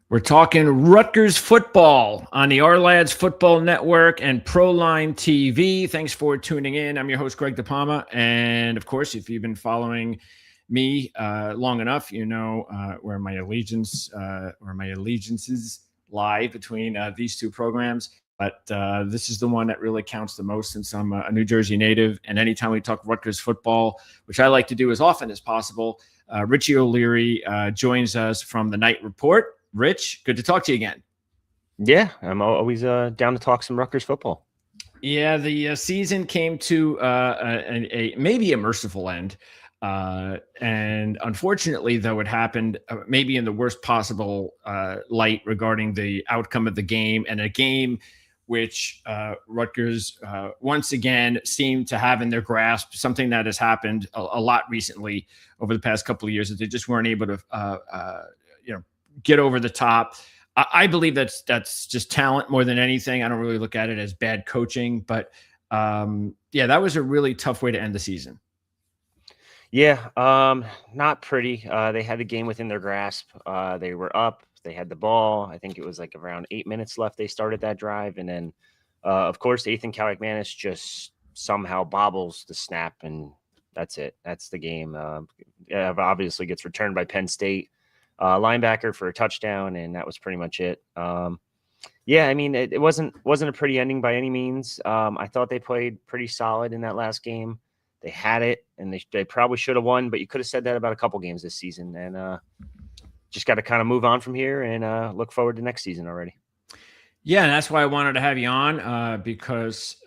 We're talking Rutgers football on the Our Lads Football Network and Proline TV. Thanks for tuning in. I'm your host, Greg DePalma. And of course, if you've been following me long enough, you know where my allegiances lie between these two programs. But this is the one that really counts the most since I'm a New Jersey native. And anytime we talk Rutgers football, which I like to do as often as possible, Richie O'Leary joins us from the Night Report. Rich, good to talk to you again. Yeah, I'm always down to talk some Rutgers football. Yeah, the season came to maybe a merciful end. And unfortunately, though, it happened maybe in the worst possible light regarding the outcome of the game, and a game which Rutgers once again seemed to have in their grasp, something that has happened a lot recently over the past couple of years, that they just weren't able to get over the top. I believe that's just talent more than anything. I don't really look at it as bad coaching, but that was a really tough way to end the season. Yeah, not pretty. They had the game within their grasp. They were up. They had the ball. I think it was like around 8 minutes left. They started that drive, and then, of course, Ethan Kaliakmanis just somehow bobbles the snap, and that's it. That's the game. Obviously gets returned by Penn State. Linebacker for a touchdown, and that was pretty much it. I mean, it wasn't a pretty ending by any means. I thought they played pretty solid in that last game. They had it, and they probably should have won, but you could have said that about a couple games this season, and just got to kind of move on from here and look forward to next season already. Yeah, and that's why I wanted to have you on because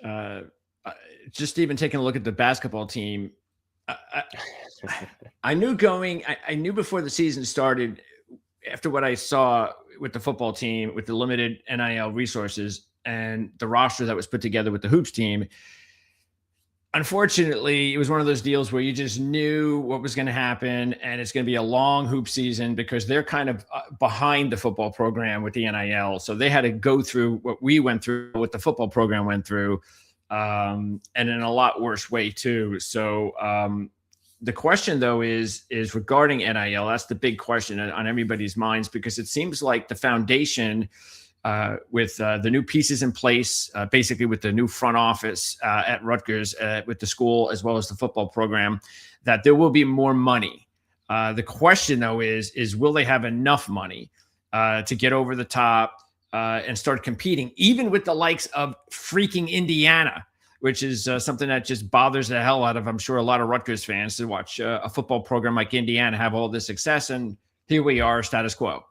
just even taking a look at the basketball team, I knew before the season started, after what I saw with the football team, with the limited NIL resources and the roster that was put together with the hoops team, unfortunately, it was one of those deals where you just knew what was going to happen, and it's going to be a long hoop season because they're kind of behind the football program with the NIL. So they had to go through what we went through, what the football program went through, and in a lot worse way too. So the question, though, is regarding NIL. That's the big question on everybody's minds, because it seems like the foundation with the new pieces in place, basically with the new front office at Rutgers, with the school as well as the football program, that there will be more money. The question, though, is will they have enough money to get over the top and start competing, even with the likes of freaking Indiana, which is something that just bothers the hell out of, I'm sure, a lot of Rutgers fans, to watch a football program like Indiana have all this success, and here we are, status quo.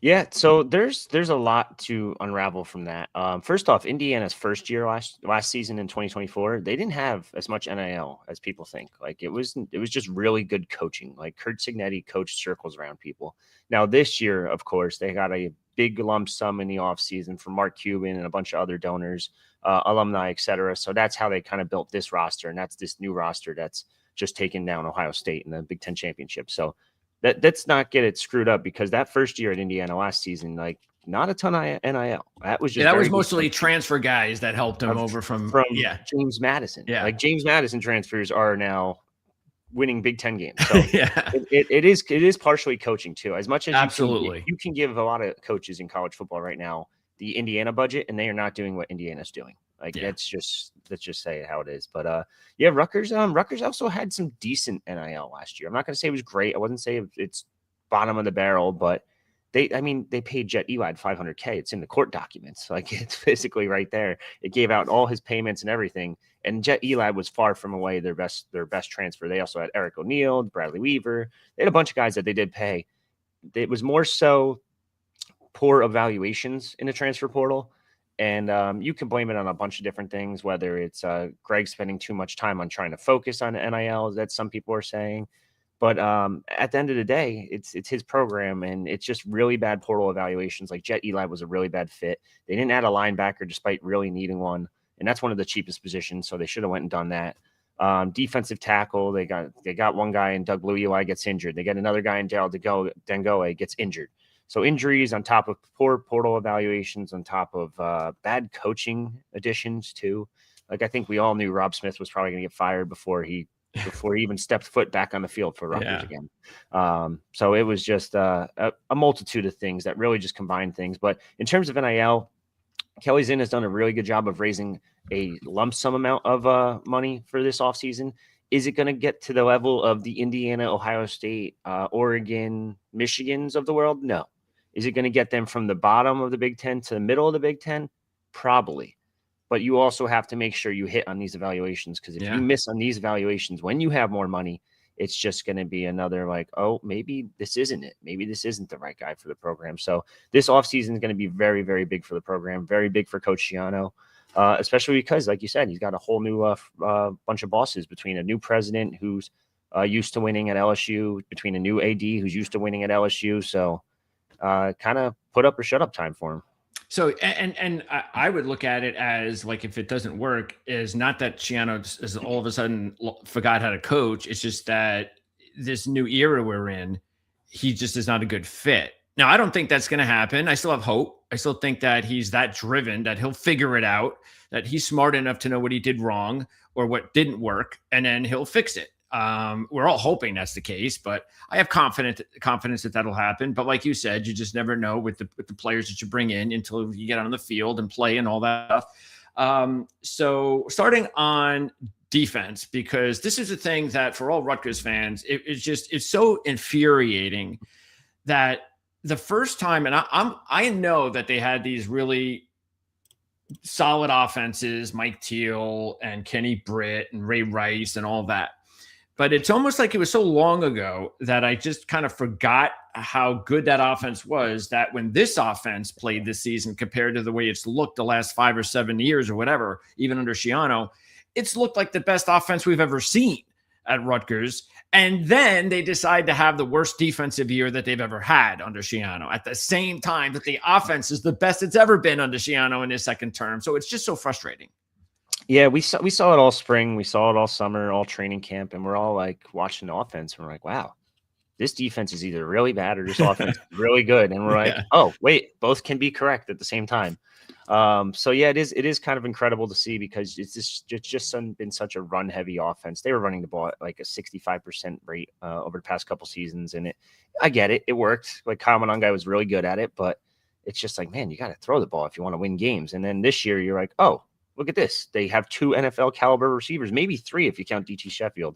Yeah, so there's a lot to unravel from that. First off, Indiana's first year last season in 2024, they didn't have as much NIL as people think. Like it was just really good coaching. Like Kurt Signetti coached circles around people. Now this year, of course, they got a big lump sum in the offseason from Mark Cuban and a bunch of other donors, alumni, etc. So that's how they kind of built this roster, and that's this new roster that's just taken down Ohio State in the Big Ten championship. So let's not get it screwed up, because that first year at Indiana last season, like not a ton of NIL. That was just that was mostly transfer guys that helped him over from James Madison. Yeah, like James Madison transfers are now winning Big Ten games. So yeah, it is partially coaching too. As much as absolutely you can give a lot of coaches in college football right now the Indiana budget, and they are not doing what Indiana's doing. Like let's just say it how it is. But Rutgers also had some decent NIL last year. I'm not going to say it was great. I wouldn't say it's bottom of the barrel, but they paid Jet Eli $500K. It's in the court documents. Like it's physically right there. It gave out all his payments and everything. And Jet Eli was far from away their best transfer. They also had Eric O'Neal, Bradley Weaver. They had a bunch of guys that they did pay. It was more so poor evaluations in the transfer portal. And you can blame it on a bunch of different things, whether it's Greg spending too much time on trying to focus on NIL, that some people are saying. But at the end of the day, it's his program, and it's just really bad portal evaluations. Like Jet Eli was a really bad fit. They didn't add a linebacker despite really needing one, and that's one of the cheapest positions, so they should have went and done that. Defensive tackle, they got one guy in Doug Blue Eli gets injured. They got another guy in Daryl Dengoe gets injured. So injuries on top of poor portal evaluations, on top of bad coaching additions too. Like I think we all knew Rob Smith was probably going to get fired before he before he even stepped foot back on the field for Rutgers Yeah. again. So it was just a multitude of things that really just combined things. But in terms of NIL, Kelly Zinn has done a really good job of raising a lump sum amount of money for this offseason. Is it going to get to the level of the Indiana, Ohio State, Oregon, Michigans of the world? No. Is it going to get them from the bottom of the Big Ten to the middle of the Big Ten? Probably. But you also have to make sure you hit on these evaluations, because if you miss on these evaluations when you have more money, it's just going to be another like, oh, maybe this isn't it. Maybe this isn't the right guy for the program. So this offseason is going to be very, very big for the program, very big for Coach Schiano, especially because, like you said, he's got a whole new bunch of bosses, between a new president who's used to winning at LSU, between a new AD who's used to winning at LSU. So kind of put up or shut up time for him. So, and I would look at it as like, if it doesn't work, is not that Schiano is all of a sudden forgot how to coach. It's just that this new era we're in, he just is not a good fit. Now, I don't think that's going to happen. I still have hope. I still think that he's that driven that he'll figure it out, that he's smart enough to know what he did wrong or what didn't work, and then he'll fix it. We're all hoping that's the case, but I have confidence that that'll happen. But like you said, you just never know with the players that you bring in until you get on the field and play and all that stuff. So starting on defense, because this is a thing that for all Rutgers fans, it's so infuriating that the first time, and I know that they had these really solid offenses, Mike Teal and Kenny Britt and Ray Rice and all that. But it's almost like it was so long ago that I just kind of forgot how good that offense was, that when this offense played this season compared to the way it's looked the last 5 or 7 years or whatever, even under Schiano, it's looked like the best offense we've ever seen at Rutgers. And then they decide to have the worst defensive year that they've ever had under Schiano at the same time that the offense is the best it's ever been under Schiano in his second term. So it's just so frustrating. Yeah, we saw it all spring. We saw it all summer, all training camp, and we're all like watching the offense. And we're like, wow, this defense is either really bad or this offense is really good. And we're like, oh, wait, both can be correct at the same time. So yeah, it is kind of incredible to see, because it's just been such a run heavy offense. They were running the ball at like a 65% rate over the past couple seasons, and I get it, it worked. Like Kyle Monangai was really good at it, but it's just like, man, you got to throw the ball if you want to win games. And then this year, you're like, oh, look at this. They have 2 NFL caliber receivers, maybe 3 if you count DT Sheffield.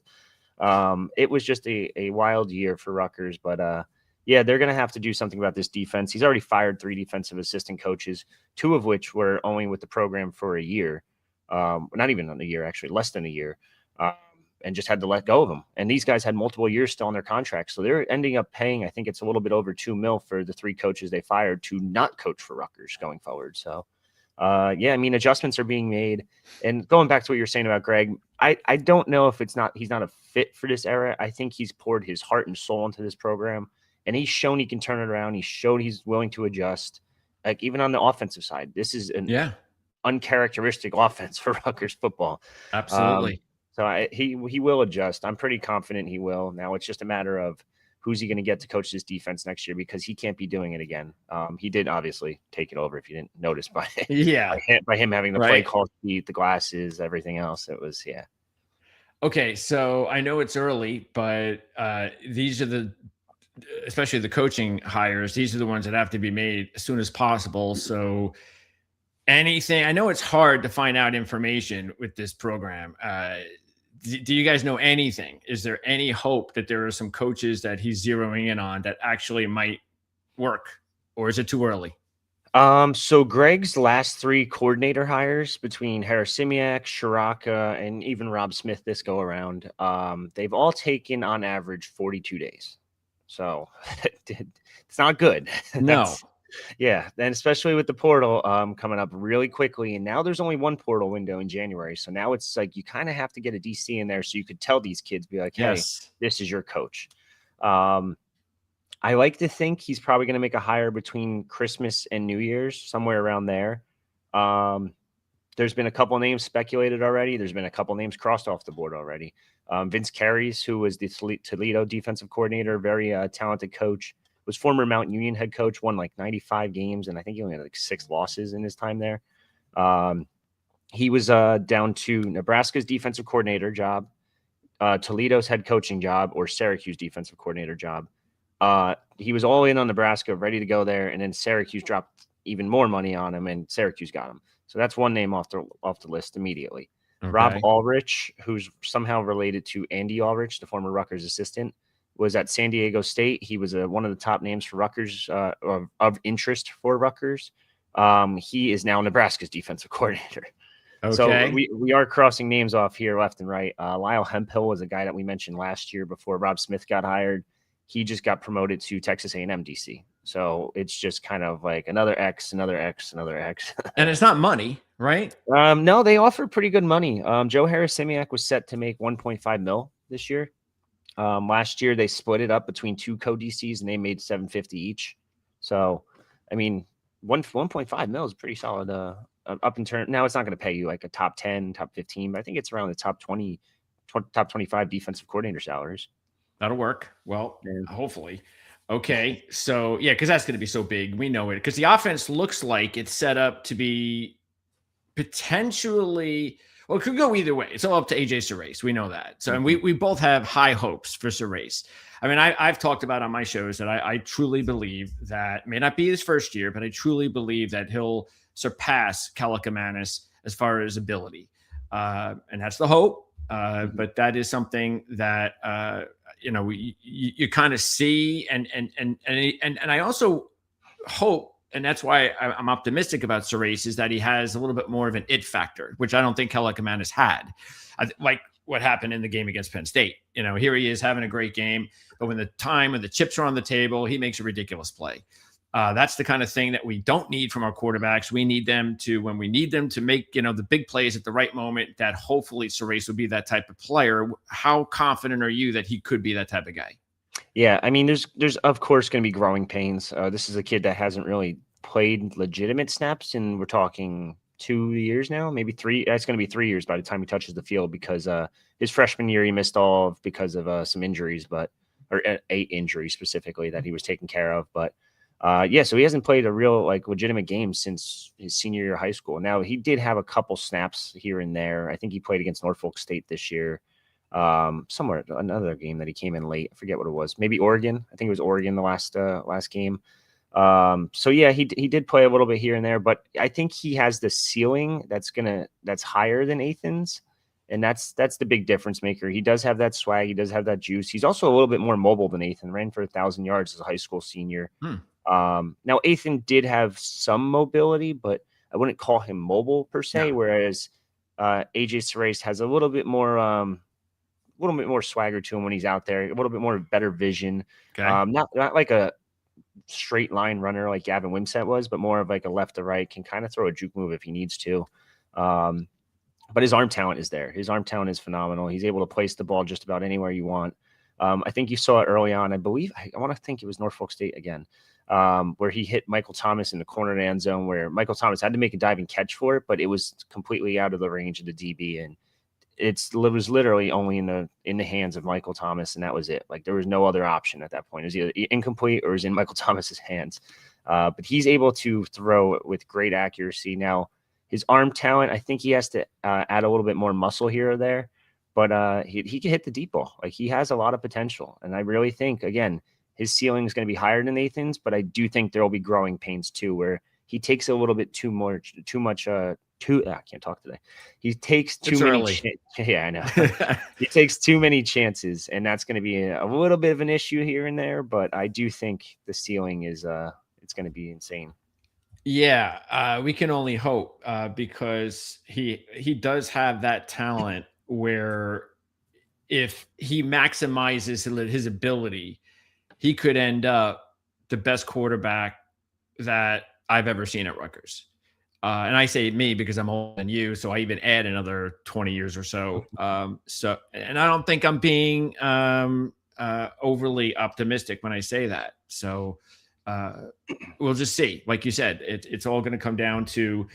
It was just a wild year for Rutgers, but yeah, they're going to have to do something about this defense. He's already fired 3 defensive assistant coaches, 2 of which were only with the program for a year. Not even a year, actually, less than a year, and just had to let go of them. And these guys had multiple years still on their contracts. So they're ending up paying, I think it's a little bit over $2 million for the 3 coaches they fired to not coach for Rutgers going forward. So yeah, I mean, adjustments are being made. And going back to what you're saying about Greg, I don't know if he's not a fit for this era. I think he's poured his heart and soul into this program, and he's shown he can turn it around. He showed he's willing to adjust. Like, even on the offensive side, this is an uncharacteristic offense for Rutgers football. Absolutely. So he will adjust. I'm pretty confident he will. Now it's just a matter of who's he going to get to coach this defense next year, because he can't be doing it again. He did obviously take it over, if you didn't notice, by him having the play call sheet, the glasses, everything else. It was, yeah. Okay, so I know it's early, but these are especially the coaching hires, these are the ones that have to be made as soon as possible. So anything, I know it's hard to find out information with this program. Do you guys know anything? Is there any hope that there are some coaches that he's zeroing in on that actually might work, or is it too early? So Greg's last 3 coordinator hires, between Harasimiak, Shiraka, and even Rob Smith this go around, they've all taken on average 42 days. So it's not good. No. Yeah, and especially with the portal coming up really quickly, and now there's only 1 portal window in January, so now it's like you kind of have to get a DC in there so you could tell these kids, be like, hey, this is your coach. I like to think he's probably going to make a hire between Christmas and New Year's, somewhere around there. There's been a couple names speculated already. There's been a couple names crossed off the board already. Vince Carries, who was the Toledo defensive coordinator, very talented coach, was former Mount Union head coach, won like 95 games, and I think he only had like 6 losses in his time there. He was down to Nebraska's defensive coordinator job, Toledo's head coaching job or Syracuse defensive coordinator job. He was all in on Nebraska, ready to go there, and then Syracuse dropped even more money on him, and Syracuse got him. So that's one name off the list immediately. Okay. Rob Ulrich, who's somehow related to Andy Ulrich, the former Rutgers assistant, was at San Diego State. He was one of the top names for Rutgers, of interest for Rutgers. He is now Nebraska's defensive coordinator. Okay. So we are crossing names off here left and right. Lyle Hemphill was a guy that we mentioned last year before Rob Smith got hired. He just got promoted to Texas A&M DC. So it's just kind of like another X, another X, another X. And it's not money, right? No, they offer pretty good money. Joe Harris-Simiak was set to make $1.5 million this year. Last year they split it up between two co-DCs and they made $750 each. So, I mean, 1.5 mil is pretty solid. Up in turn. Now it's not going to pay you like a top 10, top 15, but I think it's around the top 20, top 25 defensive coordinator salaries. That'll work. Well, hopefully. Okay. So yeah, because that's going to be so big. We know it because the offense looks like it's set up to be potentially, well, it could go either way. It's all up to AJ Surace. We know that. So, and we both have high hopes for Surace. I mean, I've talked about on my shows that I truly believe that may not be his first year, but I truly believe that he'll surpass Kalakamanis as far as ability. And that's the hope. But that is something that, you kind of see. And I also hope, and that's why I'm optimistic about Surace, is that he has a little bit more of an it factor, which I don't think Kalakamanis had. Like what happened in the game against Penn State. Here he is having a great game, but when the chips are on the table, he makes a ridiculous play. That's the kind of thing that we don't need from our quarterbacks. We need them to, when we need them to make, the big plays at the right moment, that hopefully Surace will be that type of player. How confident are you that he could be that type of guy? Yeah. I mean, there's of course going to be growing pains. This is a kid that hasn't really played legitimate snaps, and we're talking 2 years now, maybe 3. It's going to be 3 years by the time he touches the field, because his freshman year he missed all of because of some injuries, or 8 injuries specifically that he was taking care of. But so he hasn't played a real legitimate game since his senior year of high school. Now he did have a couple snaps here and there. I think he played against Norfolk State this year. Somewhere another game that he came in late. I forget what it was. Maybe Oregon. I think it was Oregon the last game. So yeah, he did play a little bit here and there, but I think he has the ceiling that's higher than Ethan's. And that's the big difference maker. He does have that swag. He does have that juice. He's also a little bit more mobile than Ethan. Ran for 1,000 yards as a high school senior. Now Ethan did have some mobility, but I wouldn't call him mobile per se. No. Whereas AJ Surace has a little bit more swagger to him when he's out there. A little bit more better vision. Okay. Not like a straight line runner like Gavin Wimsatt was, but more of like a left to right, can kind of throw a juke move if he needs to. But his arm talent is there. His arm talent is phenomenal. He's able to place the ball just about anywhere you want. I think you saw it early on. I believe, I want to think it was Norfolk State again, where he hit Michael Thomas in the corner of the end zone, where Michael Thomas had to make a diving catch for it, but it was completely out of the range of the DB. And it was literally only in the hands of Michael Thomas, and that was it. Like, there was no other option at that point. It was either incomplete or it was in Michael Thomas's hands. But he's able to throw with great accuracy. Now, his arm talent, I think he has to add a little bit more muscle here or there, but he can hit the deep ball. Like, he has a lot of potential, and I really think, again, his ceiling is going to be higher than Nathan's, but I do think there will be growing pains too, where he takes a little bit too much. I can't talk today. He takes too many. Yeah, I know. He takes too many chances, and that's going to be a little bit of an issue here and there. But I do think the ceiling is it's going to be insane. Yeah, we can only hope because he does have that talent where if he maximizes his ability, he could end up the best quarterback that I've ever seen at Rutgers. And I say me because I'm older than you, so I even add another 20 years or so. And I don't think I'm being overly optimistic when I say that. So we'll just see. Like you said, it's all going to come down to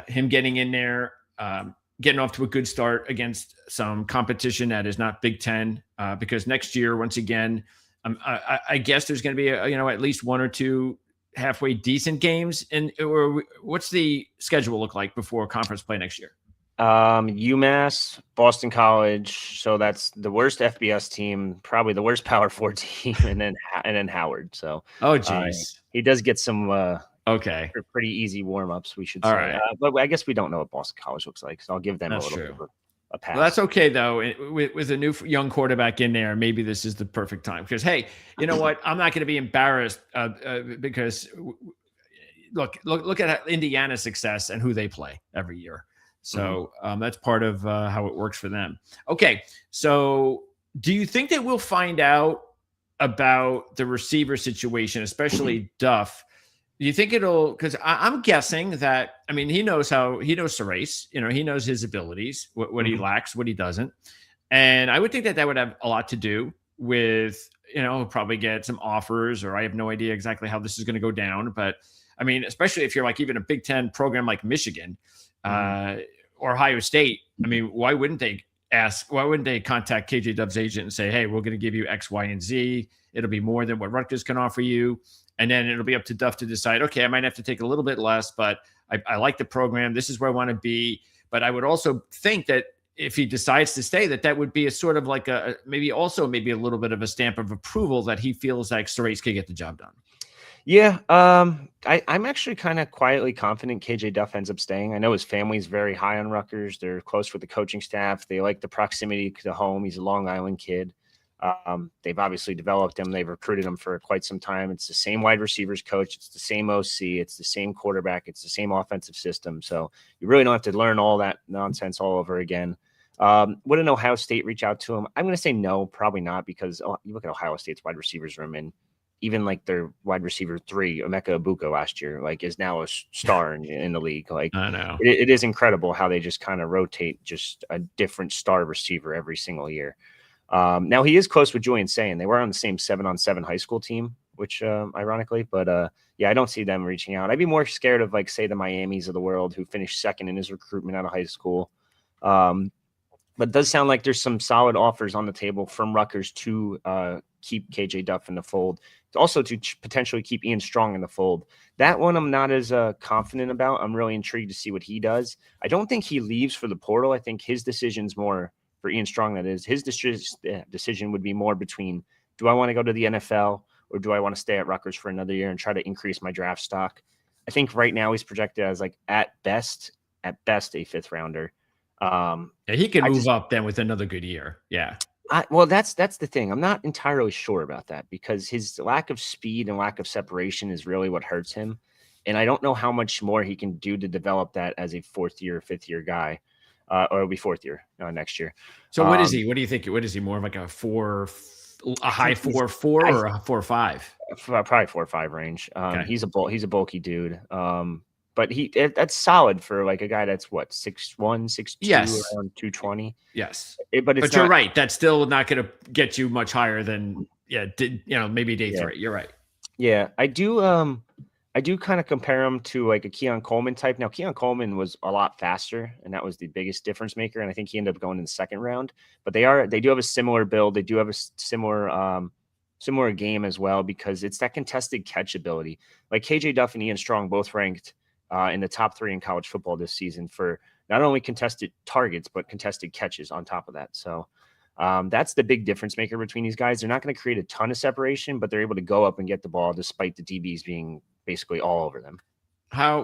him getting in there, getting off to a good start against some competition that is not Big Ten, because next year, once again, I guess there's going to be at least 1 or 2 halfway decent games. And or what's the schedule look like before conference play next year? UMass, Boston College. So that's the worst FBS team, probably the worst Power 4 team, and then Howard. So geez. he does get some Okay. pretty easy warm-ups, we should All say. right. But I guess we don't know what Boston College looks like, so I'll give them That's a little true. bit of a pass. Well, that's okay though. With a new young quarterback in there, maybe this is the perfect time. Because hey, you know what? I'm not going to be embarrassed because look at Indiana's success and who they play every year. So that's part of how it works for them. Okay, so do you think that we'll find out about the receiver situation, especially Duff? Do you think it'll? Because I'm guessing that. I mean, he knows Serace. He knows his abilities, what he lacks, what he doesn't, and I would think that would have a lot to do with probably get some offers, or I have no idea exactly how this is going to go down, but I mean, especially if you're like even a Big Ten program like Michigan or Ohio State. I mean, why wouldn't they contact KJ Dove's agent and say, hey, we're going to give you X, Y, and Z. It'll be more than what Rutgers can offer you. And then it'll be up to Duff to decide, okay, I might have to take a little bit less, but I like the program. This is where I want to be. But I would also think that if he decides to stay, that would be a sort of like maybe a little bit of a stamp of approval that he feels like Serace can get the job done. Yeah, I'm actually kind of quietly confident KJ Duff ends up staying. I know his family's very high on Rutgers. They're close with the coaching staff. They like the proximity to home. He's a Long Island kid. They've obviously developed him. They've recruited him for quite some time. It's the same wide receivers coach. It's the same OC. It's the same quarterback. It's the same offensive system. So you really don't have to learn all that nonsense all over again. Would an Ohio State reach out to him? I'm going to say no, probably not, because you look at Ohio State's wide receivers room, and even like their wide receiver 3, Emeka Egbuka last year, like is now a star in the league. Like I know it is incredible how they just kind of rotate just a different star receiver every single year. Now he is close with Julian Sayin. They were on the same 7-on-7 high school team, which ironically, but yeah, I don't see them reaching out. I'd be more scared of like, say, the Miamis of the world who finished second in his recruitment out of high school. But it does sound like there's some solid offers on the table from Rutgers to keep KJ Duff in the fold. Also to potentially keep Ian Strong in the fold. That one I'm not as confident about. I'm really intrigued to see what he does. I don't think he leaves for the portal. I think his decision's more for Ian Strong. That is, his decision would be more between, do I want to go to the NFL or do I want to stay at Rutgers for another year and try to increase my draft stock? I think right now he's projected as like at best a 5th rounder. Yeah, he can move up then with another good year. Yeah. Well, that's the thing. I'm not entirely sure about that because his lack of speed and lack of separation is really what hurts him. And I don't know how much more he can do to develop that as a 4th year, 5th year guy, or it'll be 4th year next year. So what is he? What do you think? What is he? More of like a high 4.4 or a 4.5? Probably 4.5 range. Okay. He's a bulky dude. But that's solid for like a guy that's what, 6'1", 6'2", yes, around 220. Yes, but you're right. That's still not going to get you much higher than maybe day 3. You're right. Yeah, I do kind of compare him to like a Keon Coleman type. Now, Keon Coleman was a lot faster, and that was the biggest difference maker. And I think he ended up going in the 2nd round. But they do have a similar build. They do have a similar game as well, because it's that contested catch ability. Like KJ Duff and Ian Strong both ranked in the top 3 in college football this season for not only contested targets, but contested catches on top of that. So that's the big difference maker between these guys. They're not going to create a ton of separation, but they're able to go up and get the ball despite the DBs being basically all over them.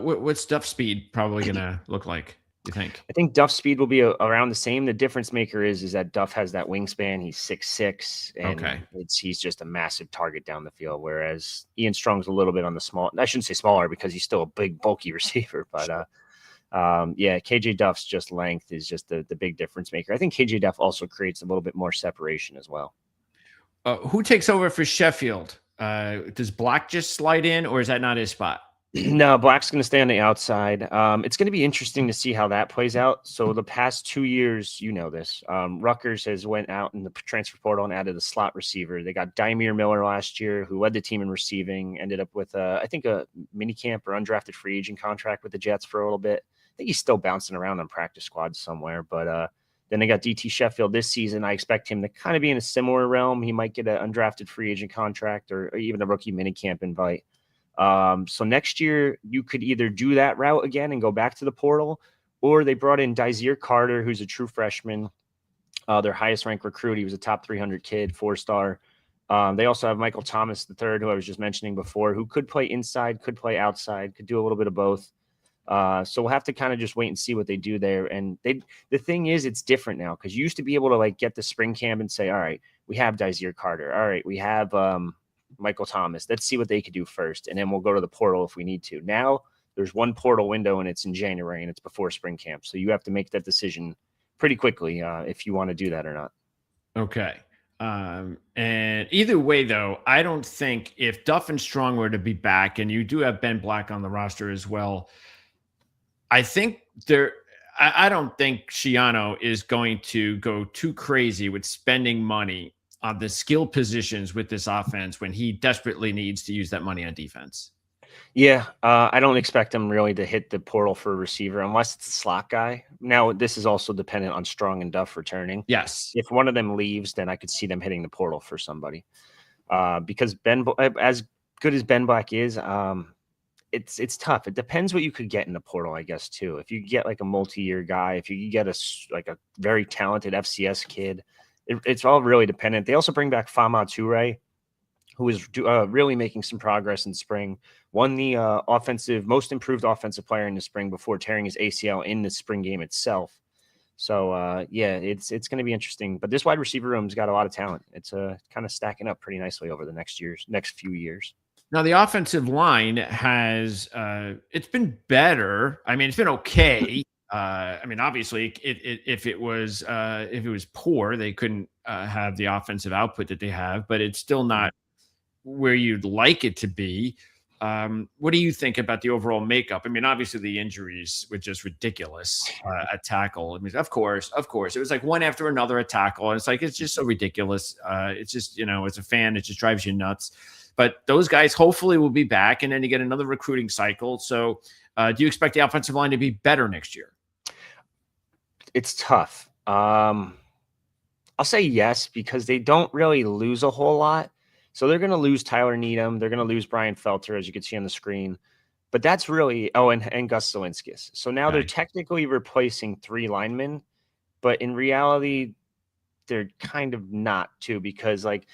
What's Duff's speed probably going to look like, you think? I think Duff's speed will be around the same. The difference maker is that Duff has that wingspan. He's 6'6", and he's just a massive target down the field, whereas Ian Strong's a little bit on the small. I shouldn't say smaller because he's still a big, bulky receiver, but yeah, KJ Duff's just length is just the big difference maker. I think KJ Duff also creates a little bit more separation as well. Who takes over for Sheffield? Does Black just slide in, or is that not his spot? No, Black's going to stay on the outside. It's going to be interesting to see how that plays out. So the past 2 years, this, Rutgers has went out in the transfer portal and added a slot receiver. They got Dymere Miller last year, who led the team in receiving, ended up with, I think, a minicamp or undrafted free agent contract with the Jets for a little bit. I think he's still bouncing around on practice squads somewhere. But then they got DT Sheffield this season. I expect him to kind of be in a similar realm. He might get an undrafted free agent contract or even a rookie minicamp invite. So next year you could either do that route again and go back to the portal, or they brought in Dysere Carter, who's a true freshman, their highest ranked recruit. He was a top 300 kid, 4-star. They also have Michael Thomas III, who I was just mentioning before, who could play inside, could play outside, could do a little bit of both. So we'll have to kind of just wait and see what they do there. And the thing is, it's different now, because you used to be able to like get the spring camp and say, all right, we have Dysere Carter. All right, we have Michael Thomas. Let's see what they could do first, and then we'll go to the portal if we need to. Now there's one portal window, and it's in January, and it's before spring camp. So you have to make that decision pretty quickly if you want to do that or not. Okay. And either way, though, I don't think if Duff and Strong were to be back, and you do have Ben Black on the roster as well, I think I don't think Schiano is going to go too crazy with spending money on the skill positions with this offense when he desperately needs to use that money on defense. Yeah, I don't expect him really to hit the portal for a receiver unless it's a slot guy. Now, this is also dependent on Strong and Duff returning. Yes. If one of them leaves, then I could see them hitting the portal for somebody. Because as good as Ben Black is, it's tough. It depends what you could get in the portal, I guess, too. If you get like a multi-year guy, if you get a very talented FCS kid, it's all really dependent. They also bring back Fama Toure, who is really making some progress in spring. Won the most improved offensive player in the spring before tearing his ACL in the spring game itself. So yeah, it's going to be interesting. But this wide receiver room's got a lot of talent. It's kind of stacking up pretty nicely over the next few years. Now the offensive line has it's been better. I mean, it's been okay. I mean, obviously, if it was poor, they couldn't have the offensive output that they have. But it's still not where you'd like it to be. What do you think about the overall makeup? I mean, obviously the injuries were just ridiculous at tackle. I mean, of course, it was like one after another at tackle. And it's like, it's just so ridiculous. It's just, as a fan, it just drives you nuts. But those guys hopefully will be back, and then you get another recruiting cycle. So do you expect the offensive line to be better next year? It's tough. I'll say yes, because they don't really lose a whole lot. So they're going to lose Tyler Needham. They're going to lose Brian Felter, as you can see on the screen. But that's really – and Gus Zelinskis. So now they're technically replacing 3 linemen, but in reality, they're kind of not, too, because, like,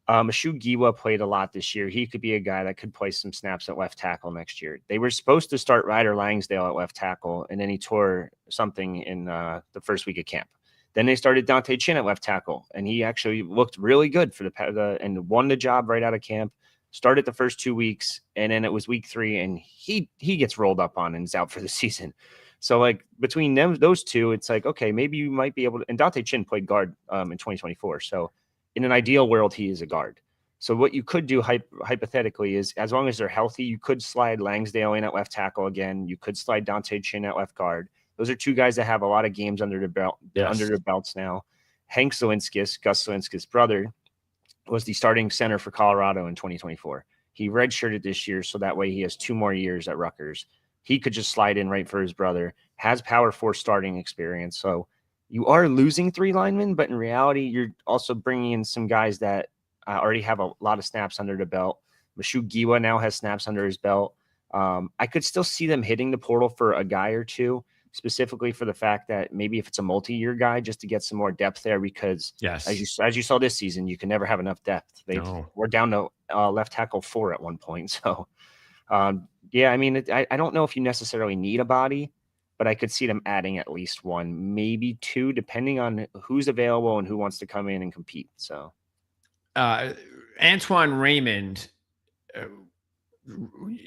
Mashu Giwa played a lot this year. He could be a guy that could play some snaps at left tackle next year. They were supposed to start Ryder Langsdale at left tackle, and then he tore something in the first week of camp. Then they started Dante Chin at left tackle, and he actually looked really good for and won the job right out of camp. Started the first 2 weeks, and then it was week 3, and he gets rolled up on and is out for the season. So, like, between those two, it's like, okay, maybe you might be able to – and Dante Chin played guard in 2024. So, in an ideal world, he is a guard. So what you could do hypothetically is, as long as they're healthy, you could slide Langsdale in at left tackle again. You could slide Dante Chin at left guard. Those are 2 guys that have a lot of games under their belt, under their belts now. Hank Zelinskis, Gus Zelinskis' brother, was the starting center for Colorado in 2024. He redshirted this year, so that way he has 2 more years at Rutgers. He could just slide in right for his brother, has Power 4 starting experience. So you are losing 3 linemen, but in reality, you're also bringing in some guys that already have a lot of snaps under the belt. Mashu Giwa now has snaps under his belt. I could still see them hitting the portal for a guy or two, specifically for the fact that maybe if it's a multi-year guy, just to get some more depth there, because as you saw this season, you can never have enough depth. We're down to left tackle 4 at one point. So, yeah, I mean, I don't know if you necessarily need a body, but I could see them adding at least 1, maybe 2, depending on who's available and who wants to come in and compete. So, Antoine Raymond,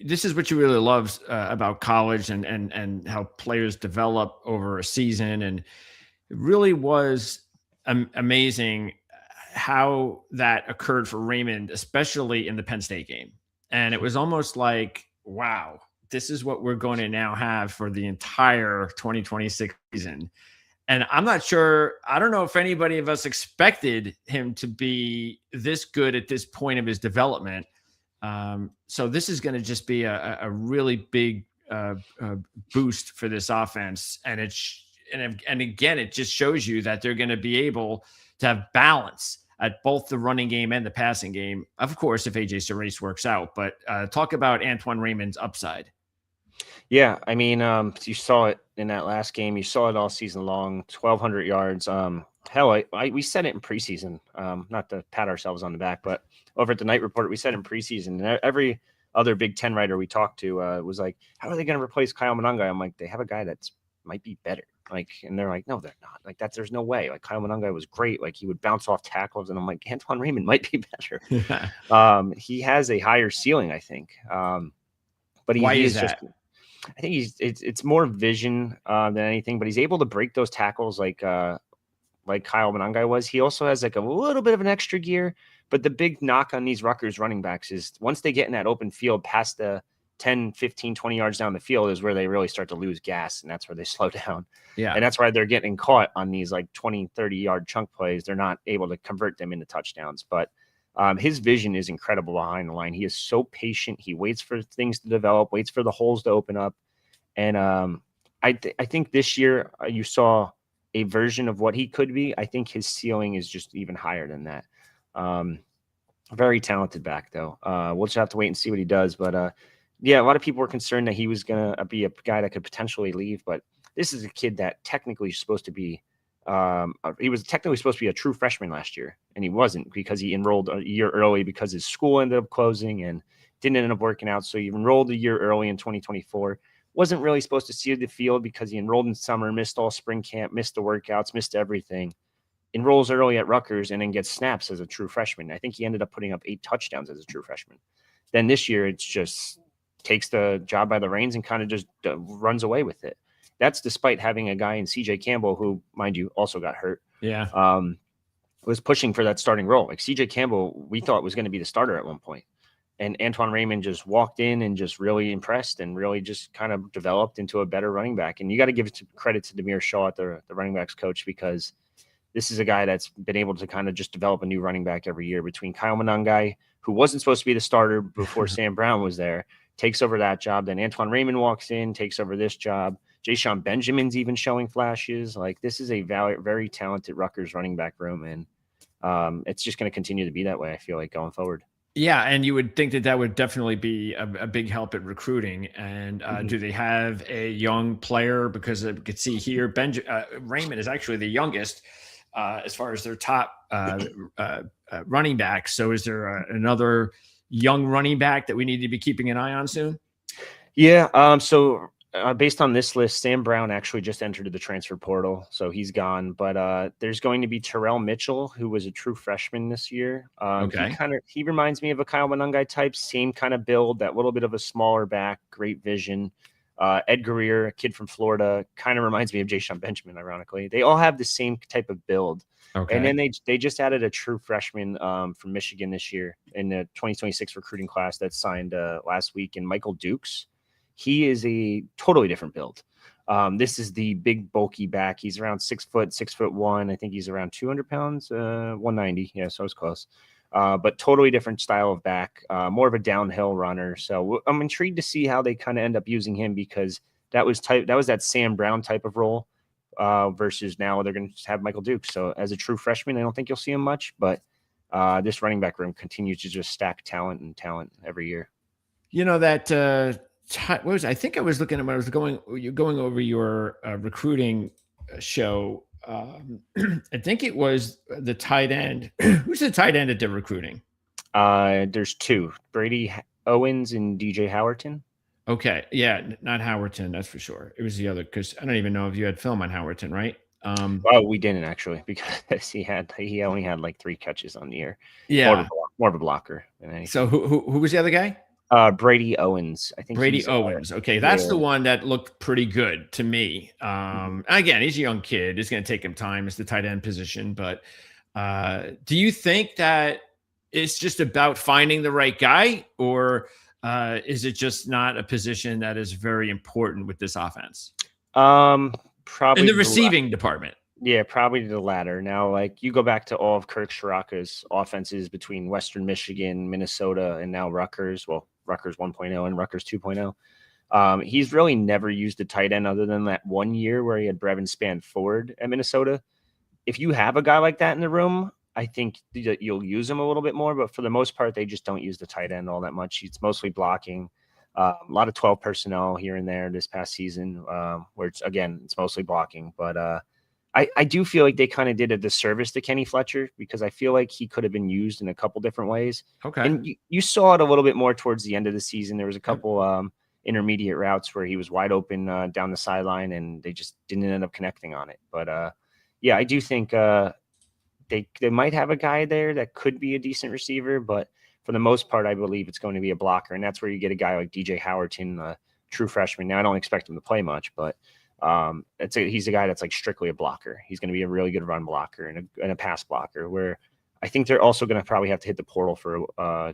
this is what you really love about college and how players develop over a season. And it really was amazing how that occurred for Raymond, especially in the Penn State game. And it was almost like, wow, this is what we're going to now have for the entire 2026 season. And I'm not sure, I don't know if anybody of us expected him to be this good at this point of his development. So this is going to just be a really big boost for this offense. And again, it just shows you that they're going to be able to have balance at both the running game and the passing game. Of course, if AJ Serace works out, but talk about Antoine Raymond's upside. Yeah, I mean, you saw it in that last game. You saw it all season long. 1,200 yards. Hell, we said it in preseason. Not to pat ourselves on the back, but over at the Night Report, we said in preseason. And every other Big Ten writer we talked to was like, "How are they going to replace Kyle Monangai?" I'm like, "They have a guy that's might be better." Like, and they're like, "No, they're not. Like, there's no way. Like, Kyle Monangai was great. Like, he would bounce off tackles." And I'm like, Antoine Raymond might be better. He has a higher ceiling, I think. But Why he is is just. that? I think it's more vision than anything, but he's able to break those tackles like Kyle Monangai was. He also has like a little bit of an extra gear, but the big knock on these Rutgers running backs is once they get in that open field past the 10, 15, 20 yards down the field is where they really start to lose gas, and that's where they slow down. Yeah. And that's why they're getting caught on these like 20, 30-yard chunk plays. They're not able to convert them into touchdowns, but his vision is incredible behind the line. He is so patient. He waits for things to develop, waits for the holes to open up. And I think this year you saw a version of what he could be. I think his ceiling is just even higher than that. Very talented back, though. We'll just have to wait and see what he does. But yeah, a lot of people were concerned that he was going to be a guy that could potentially leave. But this is a kid that technically is supposed to be he was technically supposed to be a true freshman last year, and he wasn't because he enrolled a year early because his school ended up closing and didn't end up working out. So he enrolled a year early in 2024. Wasn't really supposed to see the field because he enrolled in summer, missed all spring camp, missed the workouts, missed everything. Enrolls early at Rutgers and then gets snaps as a true freshman. I think he ended up putting up 8 touchdowns as a true freshman. Then this year, it's just takes the job by the reins and kind of just runs away with it. That's despite having a guy in CJ Campbell, who, mind you, also got hurt. Yeah. Was pushing for that starting role. Like CJ Campbell, we thought was going to be the starter at one point. And Antoine Raymond just walked in and just really impressed and really just kind of developed into a better running back. And you got to give credit to Demir Shaw, the running backs coach, because this is a guy that's been able to kind of just develop a new running back every year between Kyle Monangai, who wasn't supposed to be the starter before Sam Brown was there, takes over that job. Then Antoine Raymond walks in, takes over this job. Ja'Shawn Benjamin's even showing flashes. Like, this is a very talented Rutgers running back room. And it's just going to continue to be that way, I feel like, going forward. Yeah, and you would think that would definitely be a big help at recruiting. And do they have a young player? Because I could see here, Raymond is actually the youngest as far as their top running back. So is there another young running back that we need to be keeping an eye on soon? Yeah. So based on this list, Sam Brown actually just entered the transfer portal, so he's gone. But there's going to be Terrell Mitchell, who was a true freshman this year. Okay. He reminds me of a Kyle Monangai type, same kind of build, that little bit of a smaller back, great vision. Ed Greer, a kid from Florida, kind of reminds me of Ja'Shawn Benjamin, ironically. They all have the same type of build. Okay. And then they just added a true freshman from Michigan this year in the 2026 recruiting class that signed last week, and Michael Dukes. He is a totally different build. This is the big, bulky back. He's around 6 foot, 6'1". I think he's around 200 pounds, 190. Yeah, so it's close. But totally different style of back, more of a downhill runner. So I'm intrigued to see how they kind of end up using him, because that was that Sam Brown type of role versus now they're going to have Michael Dukes. So as a true freshman, I don't think you'll see him much, but this running back room continues to just stack talent every year. You know that. What was I think I was looking at when I was going over your recruiting show. I think it was the tight end. Who's the tight end at the recruiting? There's 2, Brady Owens and DJ Howerton. Okay, yeah, not Howerton, that's for sure. It was the other, because I don't even know if you had film on Howerton, right? Well, we didn't actually, because he only had like 3 catches on the year. Yeah, more of a blocker than anything. So who was the other guy? Brady Owens. I think Brady Owens. Okay, that's the one that looked pretty good to me. Again, he's a young kid. It's going to take him time. It's the tight end position. But do you think that it's just about finding the right guy, or is it just not a position that is very important with this offense? Probably in the receiving department. Yeah, probably the latter. Now, like, you go back to all of Kirk Ciarrocca's offenses between Western Michigan, Minnesota, and now Rutgers. Well, Rutgers 1.0 and Rutgers 2.0. He's really never used a tight end other than that one year where he had Brevin Span Ford at Minnesota. If you have a guy like that in the room, I think you'll use him a little bit more. But for the most part, they just don't use the tight end all that much. It's mostly blocking. A lot of 12 personnel here and there this past season, where it's mostly blocking. But I do feel like they kind of did a disservice to Kenny Fletcher because I feel like he could have been used in a couple different ways. Okay. And you saw it a little bit more towards the end of the season. There was a couple intermediate routes where he was wide open down the sideline, and they just didn't end up connecting on it. But yeah, I do think they might have a guy there that could be a decent receiver, but for the most part, I believe it's going to be a blocker, and that's where you get a guy like DJ Howerton, true freshman. Now, I don't expect him to play much, but he's a guy that's like strictly a blocker. He's going to be a really good run blocker and a pass blocker, where I think they're also going to probably have to hit the portal for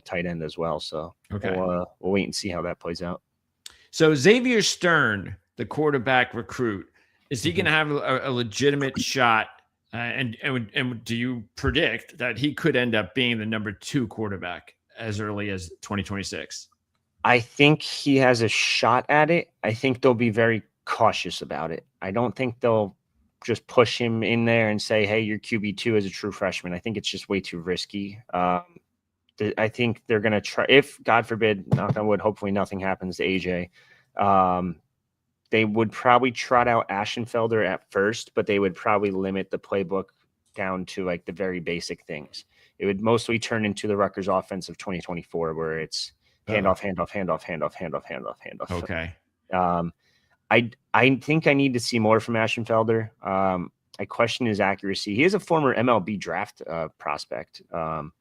tight end as well. So we'll wait and see how that plays out. So Xavier Stern, the quarterback recruit, is he going to have a legitimate shot? And do you predict that he could end up being the number 2 quarterback as early as 2026? I think he has a shot at it. I think they'll be very cautious about it. I don't think they'll just push him in there and say, hey, you're QB2 as a true freshman. I think it's just way too risky. I think they're going to try, if God forbid, knock on wood, hopefully nothing happens to AJ. They would probably trot out Ashenfelder at first, but they would probably limit the playbook down to like the very basic things. It would mostly turn into the Rutgers offense of 2024, where it's handoff. Okay. I think I need to see more from Ashenfelder. I question his accuracy. He is a former MLB draft prospect, so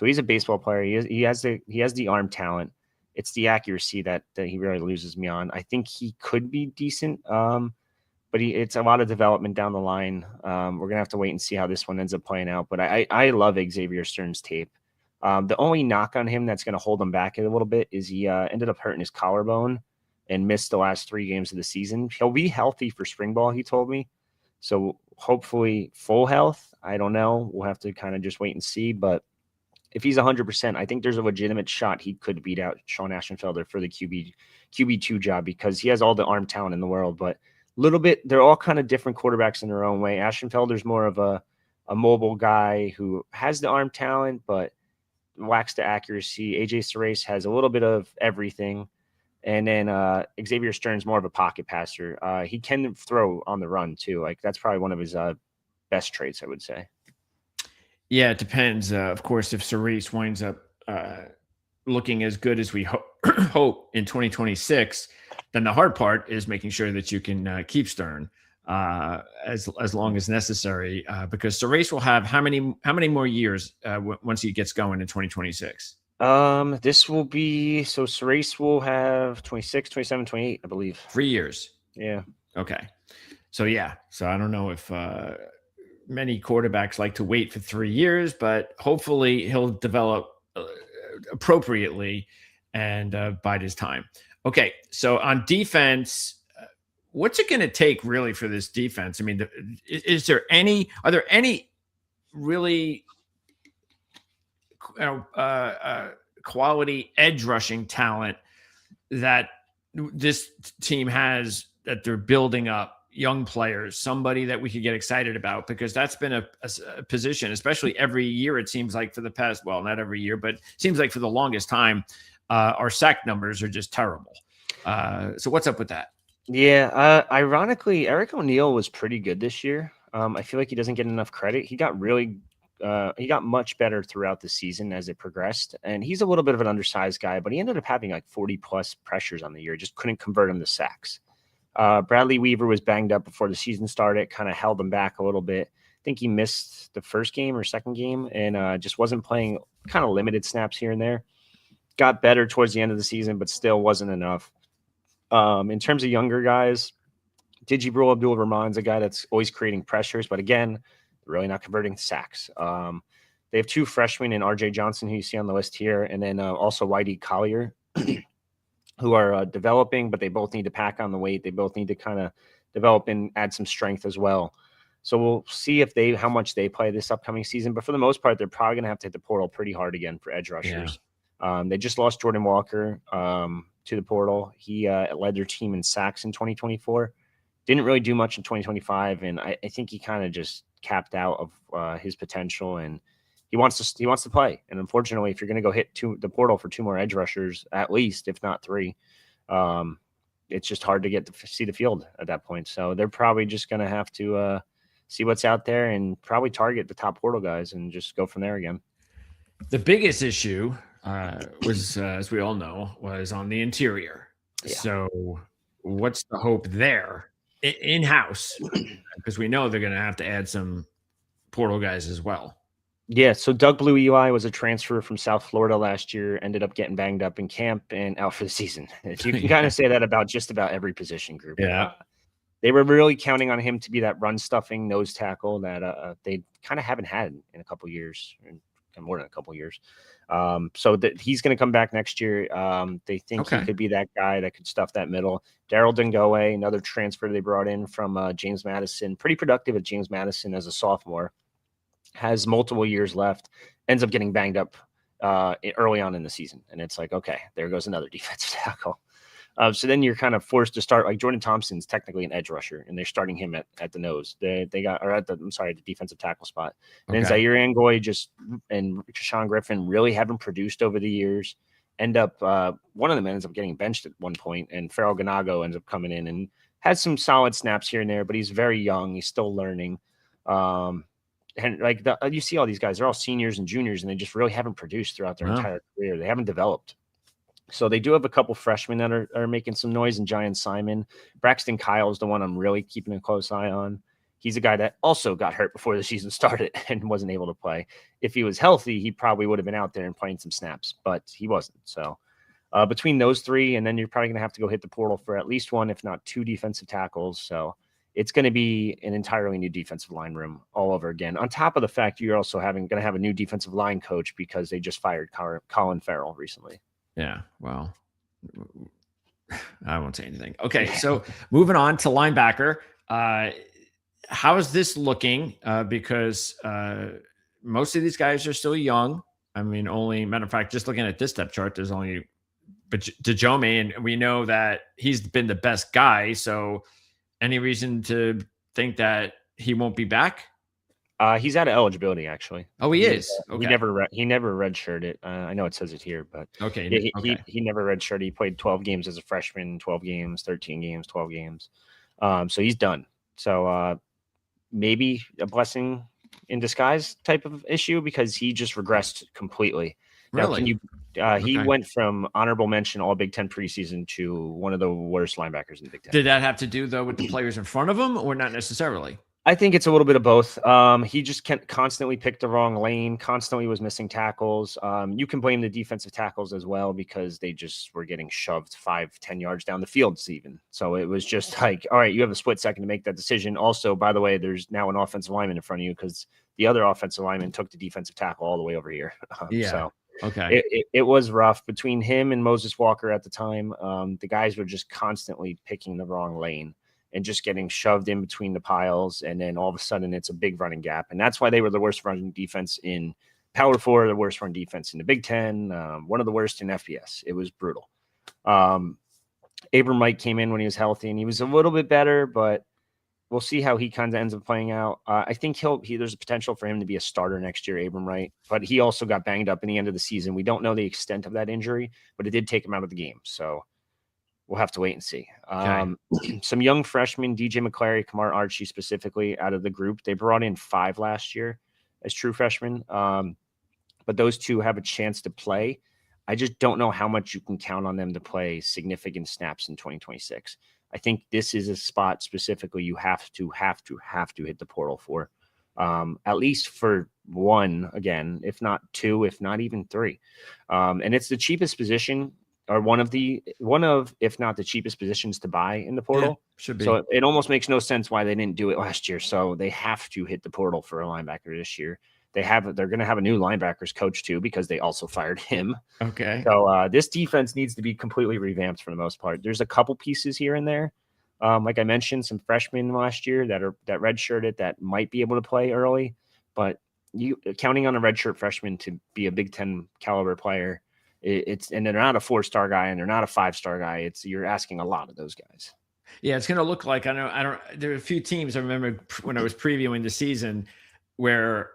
he's a baseball player. He has the arm talent. It's the accuracy that he really loses me on. I think he could be decent, but it's a lot of development down the line. We're going to have to wait and see how this one ends up playing out. But I love Xavier Stern's tape. The only knock on him that's going to hold him back a little bit is he ended up hurting his collarbone and missed the last 3 games of the season. He'll be healthy for spring ball, he told me. So hopefully full health. I don't know. We'll have to kind of just wait and see. But if he's 100%, I think there's a legitimate shot he could beat out Sean Ashenfelder for the QB2 job, because he has all the arm talent in the world. But a little bit, they're all kind of different quarterbacks in their own way. Ashenfelder's more of a mobile guy who has the arm talent, but lacks the accuracy. AJ Serace has a little bit of everything. And then Xavier Stern's more of a pocket passer. He can throw on the run too. Like that's probably one of his best traits, I would say. Yeah, it depends. Of course, if Cerise winds up looking as good as we hope in 2026, then the hard part is making sure that you can keep Stern as long as necessary, because Cerise will have how many more years once he gets going in 2026? This will be, so Cerise will have 26, 27, 28, I believe. 3 years. Yeah. Okay. So I don't know if many quarterbacks like to wait for 3 years, but hopefully he'll develop appropriately and bide his time. Okay. So on defense, what's it going to take really for this defense? I mean, are there any really quality edge rushing talent that this team has, that they're building up? Young players, somebody that we could get excited about, because that's been a position, especially every year. It seems like for the past, well, not every year, but it seems like for the longest time, our sack numbers are just terrible. So what's up with that? Yeah. Ironically, Eric O'Neal was pretty good this year. I feel like he doesn't get enough credit. He got much better throughout the season as it progressed. And he's a little bit of an undersized guy, but he ended up having like 40 plus pressures on the year. Just couldn't convert him to sacks. Bradley Weaver was banged up before the season started, kind of held him back a little bit. I think he missed the first game or second game and just wasn't playing, kind of limited snaps here and there. Got better towards the end of the season, but still wasn't enough. In terms of younger guys, Dijibril Abdul-Rahman's a guy that's always creating pressures, but again, really not converting to sacks. They have 2 freshmen in RJ Johnson, who you see on the list here, and then also Whitey Collier, who are developing, but they both need to pack on the weight. They both need to kind of develop and add some strength as well. So we'll see how much they play this upcoming season. But for the most part, they're probably going to have to hit the portal pretty hard again for edge rushers. Yeah. They just lost Jordan Walker to the portal. He led their team in sacks in 2024. Didn't really do much in 2025, and I think he kind of just capped out of his potential, and he wants to play. And unfortunately, if you're going to go hit the portal for 2 more edge rushers, at least, if not 3, It's just hard to get to see the field at that point. So they're probably just going to have to see what's out there and probably target the top portal guys and just go from there again. The biggest issue was, as we all know, was on the interior. Yeah. So what's the hope there in-house? Because we know they're going to have to add some portal guys as well. Yeah, so Doug Blue Eli was a transfer from South Florida last year, ended up getting banged up in camp and out for the season. You can kind of say that about just about every position group. Yeah. They were really counting on him to be that run-stuffing nose tackle that they kind of haven't had in a couple years, more than a couple years. So that he's going to come back next year. They think he could be that guy that could stuff that middle. Daryl Dengoe, another transfer they brought in from James Madison, pretty productive at James Madison as a sophomore. Has multiple years left, ends up getting banged up early on in the season. And it's like, okay, there goes another defensive tackle. So then you're kind of forced to start, like Jordan Thompson's technically an edge rusher, and they're starting him at the nose. They got, or at the, I'm sorry, the defensive tackle spot. And then Zaire Angoy and Sean Griffin really haven't produced over the years. One of them ends up getting benched at one point, and Farrell Ganago ends up coming in and has some solid snaps here and there, but he's very young. He's still learning. And like you see all these guys, they're all seniors and juniors, and they just really haven't produced throughout their entire career. They haven't developed. So they do have a couple freshmen that are making some noise, and Giant Simon. Braxton Kyle is the one I'm really keeping a close eye on. He's a guy that also got hurt before the season started and wasn't able to play. If he was healthy, he probably would have been out there and playing some snaps, but he wasn't. So between those three, and then you're probably going to have to go hit the portal for at least one, if not two defensive tackles. So it's going to be an entirely new defensive line room all over again. On top of the fact you're also going to have a new defensive line coach because they just fired Colin Farrell recently. Yeah, well, I won't say anything. Okay, so moving on to linebacker. How is this looking? Because most of these guys are still young. I mean, matter of fact, just looking at this depth chart, there's only Dejome, and we know that he's been the best guy. So any reason to think that he won't be back? He's out of eligibility, actually. Oh, he is. Okay. He never redshirted. I know it says it here, but okay. He never redshirted. He played 12 games as a freshman, 12 games, 13 games, 12 games. So he's done. So maybe a blessing in disguise type of issue, because he just regressed completely. Really? Now, he went from honorable mention all Big Ten preseason to one of the worst linebackers in the Big Ten. Did that have to do, though, with the players in front of him, or not necessarily? I think it's a little bit of both. He just constantly picked the wrong lane, constantly was missing tackles. You can blame the defensive tackles as well, because they just were getting shoved 5-10 yards down the field, even. So it was just like, all right, you have a split second to make that decision. Also, by the way, there's now an offensive lineman in front of you, because the other offensive lineman took the defensive tackle all the way over here. So okay, it was rough between him and Moses Walker at the time. The guys were just constantly picking the wrong lane and just getting shoved in between the piles. And then all of a sudden it's a big running gap. And that's why they were the worst running defense in Power 4, the worst run defense in the Big Ten, one of the worst in FBS. It was brutal. Abram Wright came in when he was healthy, and he was a little bit better, but we'll see how he kind of ends up playing out. I think there's a potential for him to be a starter next year, Abram Wright, but he also got banged up in the end of the season. We don't know the extent of that injury, but it did take him out of the game. So we'll have to wait and see. Some young freshmen, DJ McClary, Kamar Archie specifically, out of the group. They brought in 5 last year as true freshmen, but those 2 have a chance to play. I just don't know how much you can count on them to play significant snaps in 2026. I think this is a spot specifically you have to hit the portal for, at least for 1 again, if not 2, if not even 3. And it's the cheapest position, or one of, if not the cheapest positions to buy in the portal. Yeah, should be. So it almost makes no sense why they didn't do it last year. So they have to hit the portal for a linebacker this year. They're going to have a new linebackers coach too, because they also fired him. Okay. So this defense needs to be completely revamped for the most part. There's a couple pieces here and there. Like I mentioned, some freshmen last year that redshirted that might be able to play early, but you counting on a redshirt freshman to be a Big Ten caliber player, and they're not a 4-star guy and they're not a 5-star guy. You're asking a lot of those guys. Yeah, it's going to look like, there are a few teams I remember when I was previewing the season where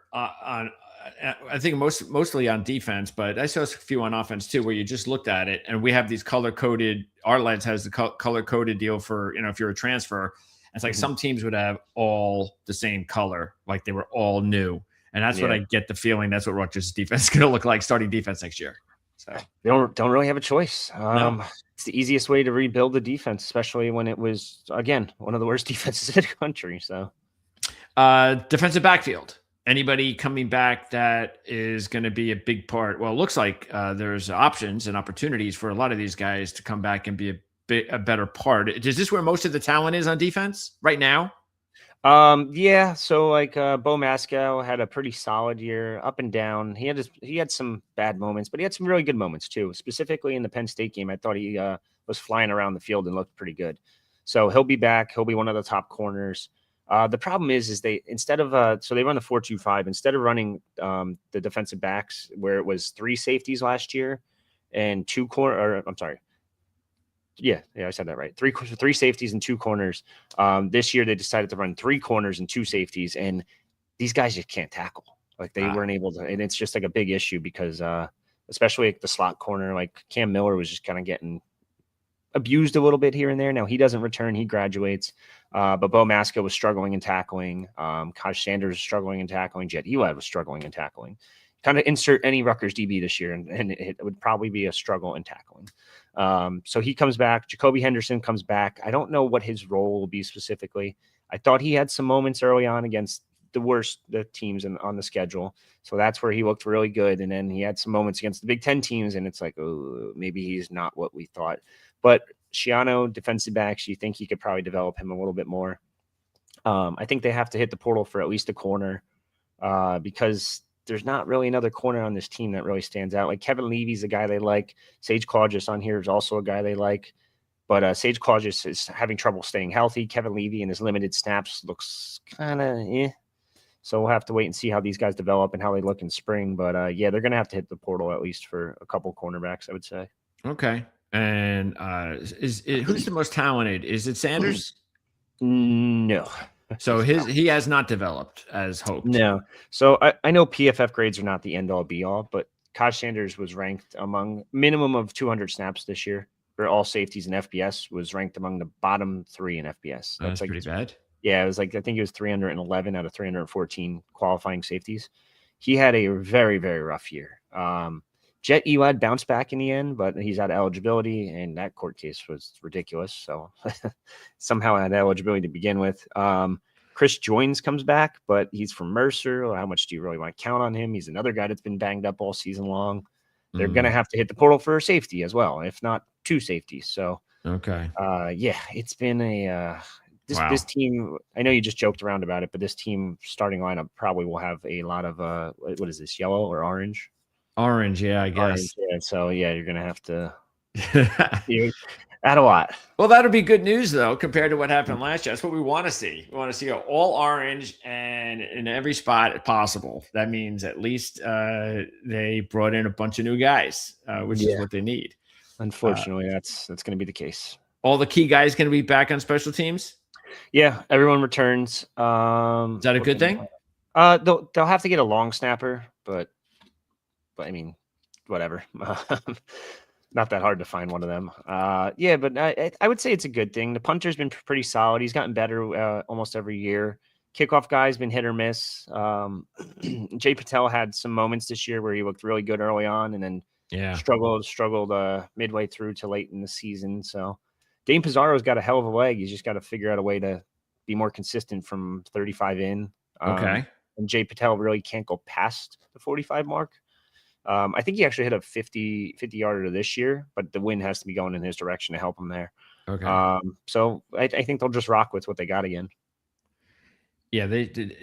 I think mostly on defense, but I saw a few on offense too, where you just looked at it, and we have these color coded. Our lens has the color coded deal for if you're a transfer. It's like some teams would have all the same color, like they were all new, and that's what I get the feeling that's what Rutgers defense is going to look like starting defense next year. So they don't really have a choice. No. It's the easiest way to rebuild the defense, especially when it was again one of the worst defenses in the country. So, defensive backfield. Anybody coming back that is going to be a big part? Well, it looks like there's options and opportunities for a lot of these guys to come back and be a better part. Is this where most of the talent is on defense right now? Yeah. So like Bo Mascow had a pretty solid year, up and down. He had some bad moments, but he had some really good moments too. Specifically in the Penn State game, I thought he was flying around the field and looked pretty good. So he'll be back. He'll be one of the top corners. The problem is they instead of so they run the 4-2-5 instead of running the defensive backs where it was 3 safeties last year and 2 corner. Or I'm sorry. Yeah, I said that right. 3 safeties and 2 corners. This year they decided to run 3 corners and 2 safeties, and these guys just can't tackle. Like they weren't able to, and it's just like a big issue because especially like the slot corner, like Cam Miller was just kind of getting abused a little bit here and there. Now he doesn't return, he graduates. But Bo Mascow was struggling in tackling. Kaj Sanders was struggling in tackling. Jet Elad was struggling in tackling. Kind of insert any Rutgers DB this year, and it would probably be a struggle in tackling. So he comes back. Jacoby Henderson comes back. I don't know what his role will be specifically. I thought he had some moments early on against the teams on the schedule. So that's where he looked really good. And then he had some moments against the Big Ten teams, and it's like, oh, maybe he's not what we thought. But Schiano, defensive backs, you think he could probably develop him a little bit more. I think they have to hit the portal for at least a corner because there's not really another corner on this team that really stands out. Like Kevin Levy's a guy they like. Sage Claudius on here is also a guy they like. But Sage Claudius is having trouble staying healthy. Kevin Levy in his limited snaps looks kind of So we'll have to wait and see how these guys develop and how they look in spring. But, yeah, they're going to have to hit the portal at least for a couple cornerbacks, I would say. Okay. And who's the most talented? Is it Sanders? No. So he has not developed as hoped. No. So I know PFF grades are not the end-all, be-all, but Kaj Sanders was ranked among minimum of 200 snaps this year for all safeties in FBS, was ranked among the bottom 3 in FBS. That's like, pretty bad. Yeah, it was like I think it was 311 out of 314 qualifying safeties. He had a very, very rough year. Jet Elad bounced back in the end, but he's out of eligibility, and that court case was ridiculous. So somehow had eligibility to begin with. Chris Joins comes back, but he's from Mercer. How much do you really want to count on him? He's another guy that's been banged up all season long. They're going to have to hit the portal for a safety as well, if not 2 safeties. So, okay. Yeah, it's been this team. I know you just joked around about it, but this team starting lineup probably will have a lot of what is this, yellow or orange? Orange, yeah, I guess. Orange, yeah. So yeah, you're gonna have to add a lot. Well, that'll be good news though, compared to what happened last year. That's what we want to see. We want to see all orange and in every spot possible. That means at least they brought in a bunch of new guys, which is what they need. Unfortunately, that's going to be the case. All the key guys going to be back on special teams. Yeah, everyone returns. Is that a good thing? They'll have to get a long snapper, but I mean, whatever. Not that hard to find one of them. Yeah, but I would say it's a good thing. The punter's been pretty solid. He's gotten better almost every year. Kickoff guy's been hit or miss. Jay Patel had some moments this year where he looked really good early on, and then struggled midway through to late in the season. So Dane Pizarro's got a hell of a leg. He's just got to figure out a way to be more consistent from 35 in. Okay. And Jay Patel really can't go past the 45 mark. I think he actually hit a 50-yarder this year, but the wind has to be going in his direction to help him there. Okay. So I think they'll just rock with what they got again. Yeah, they did.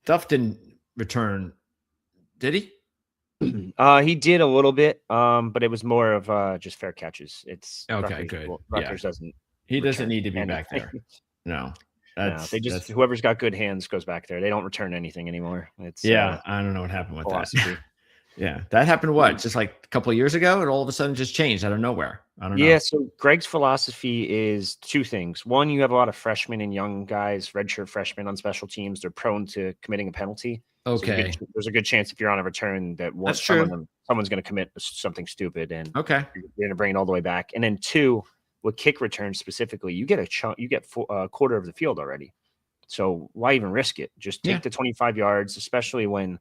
Duff didn't return, did he? He did a little bit, but it was more of just fair catches. It's okay, good. Rutgers doesn't. He doesn't need to be back there. No. Whoever's got good hands goes back there. They don't return anything anymore. It's I don't know what happened with that. Yeah, that happened just like a couple of years ago, and all of a sudden just changed out of nowhere. I don't know. Yeah, so Greg's philosophy is 2 things. One, you have a lot of freshmen and young guys, redshirt freshmen on special teams. They're prone to committing a penalty. Okay. So there's a good chance if you're on a return that That's true. someone's going to commit something stupid, and Okay. you're going to bring it all the way back. And then two, with kick returns specifically, you get a quarter of the field already. So why even risk it? Just take the 25 yards, especially when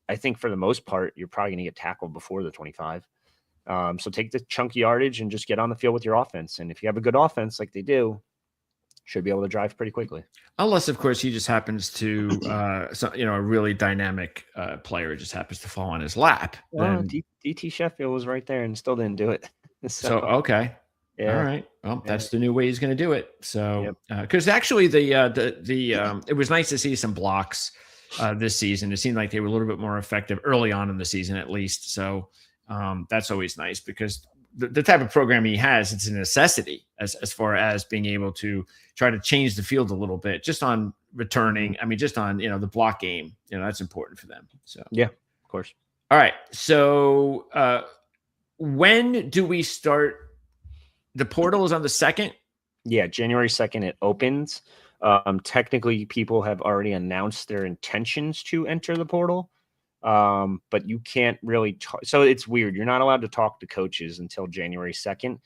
I think for the most part you're probably going to get tackled before the 25. So take the chunky yardage and just get on the field with your offense. And if you have a good offense like they do, should be able to drive pretty quickly. Unless, of course, he just happens to, a really dynamic player just happens to fall on his lap. Well, Then... DT Sheffield was right there and still didn't do it. So okay. Yeah. All right. Well, that's the new way he's going to do it. So, Yep. Because actually it was nice to see some blocks this season. It seemed like they were a little bit more effective early on in the season, at least. So that's always nice because the type of program he has, it's a necessity as far as being able to try to change the field a little bit just on returning. I mean, just on, the block game, that's important for them. So, yeah, of course. All right. So when do we start? The portal is on the 2nd. Yeah. January 2nd, it opens. Technically people have already announced their intentions to enter the portal. But you can't really talk. So it's weird. You're not allowed to talk to coaches until January 2nd,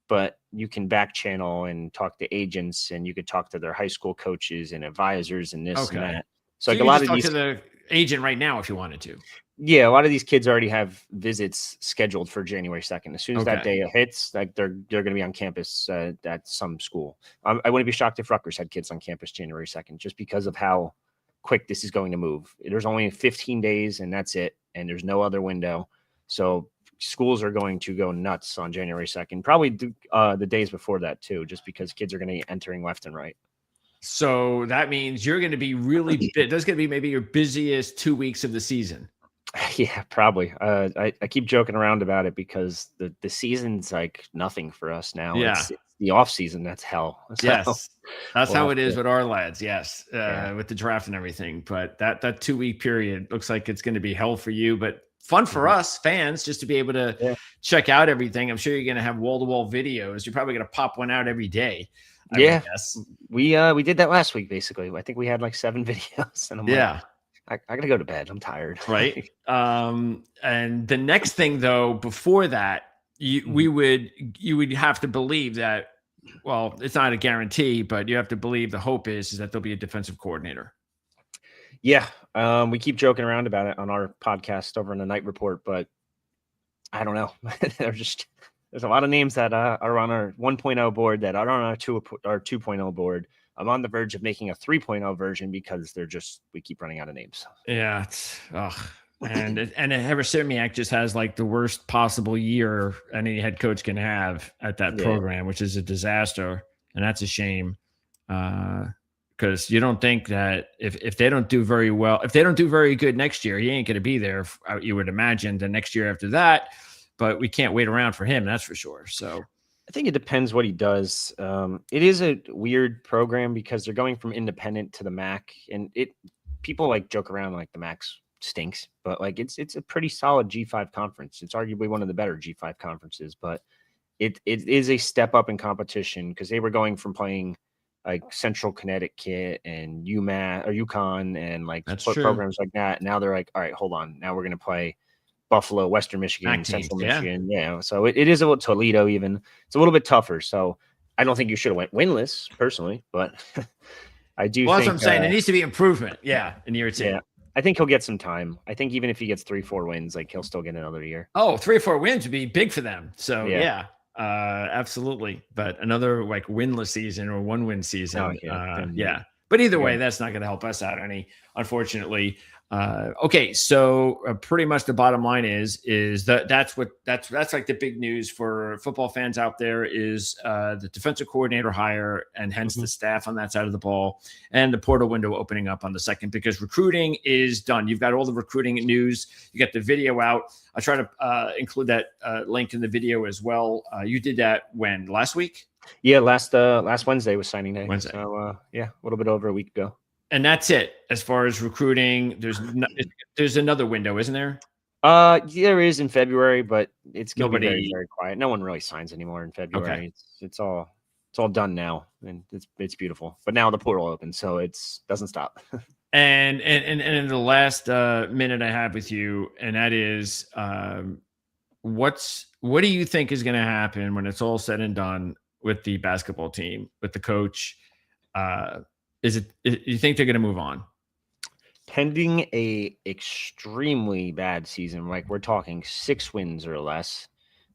but you can back channel and talk to agents, and you could talk to their high school coaches and advisors and this and that. So like you a lot of talk these to the agent right now if you wanted to. Yeah, a lot of these kids already have visits scheduled for January 2nd. As soon as that day hits, like they're going to be on campus at some school. I wouldn't be shocked if Rutgers had kids on campus January 2nd, just because of how quick this is going to move. There's only 15 days and that's it. And there's no other window. So schools are going to go nuts on January 2nd, probably the days before that too, just because kids are going to be entering left and right. So that means you're going to be really big. That's going to be maybe your busiest 2 weeks of the season. Yeah, probably. I keep joking around about it because the season's like nothing for us now. Yeah. It's the off season. That's hell. So, yes. That's how it is with our lads. Yes. With the draft and everything. But that 2 week period looks like it's going to be hell for you, but fun for us fans just to be able to check out everything. I'm sure you're going to have wall-to-wall videos. You're probably going to pop one out every day. We did that last week. Basically, I think we had like 7 videos, and I'm like, I gotta go to bed. I'm tired. Right. And the next thing though, before that, you would have to believe that, well, it's not a guarantee, but you have to believe the hope is that there'll be a defensive coordinator. Yeah. We keep joking around about it on our podcast over in the Night Report, but I don't know. There's a lot of names that are on our 1.0 board that are on our 2.0 board. I'm on the verge of making a 3.0 version because we keep running out of names. Yeah. And Eversimiak just has like the worst possible year any head coach can have at that program, which is a disaster. And that's a shame. Because you don't think that if they don't do very well, if they don't do very good next year, he ain't going to be there. You would imagine the next year after that, but we can't wait around for him. That's for sure. So I think it depends what he does. It is a weird program because they're going from independent to the MAC, and people like joke around like the MAC stinks, but like it's a pretty solid G5 conference. It's arguably one of the better G5 conferences, but it is a step up in competition because they were going from playing like Central Connecticut and UMass or UConn and like programs like that. Now they're like, all right, hold on. Now we're going to play Buffalo, Western Michigan, Central Michigan. Yeah. So it is a little Toledo even. It's a little bit tougher. So I don't think you should have went winless personally, but I do think. That's what I'm saying. It needs to be improvement. Yeah. In year 2. Yeah. I think he'll get some time. I think even if he gets 3-4 wins, like he'll still get another year. Oh, 3 or 4 wins would be big for them. So absolutely. But another like winless season or 1-win season. But either way, that's not going to help us out any, unfortunately. Okay, so pretty much the bottom line is that's like the big news for football fans out there is the defensive coordinator hire and hence the staff on that side of the ball and the portal window opening up on the 2nd because recruiting is done. You've got all the recruiting news. You got the video out. I try to include that link in the video as well. You did that when last week? Yeah, last Wednesday was signing day. So a little bit over a week ago. And that's it as far as recruiting. There's another window, isn't there? There is in February, but it's going to be very, very quiet. No one really signs anymore in February. Okay. It's all done now, and it's beautiful. But now the portal opens, so it doesn't stop. And in the last minute I have with you, and that is, what do you think is going to happen when it's all said and done with the basketball team, with the coach? Uh, you think they're going to move on? Pending a extremely bad season, like we're talking 6 wins or less,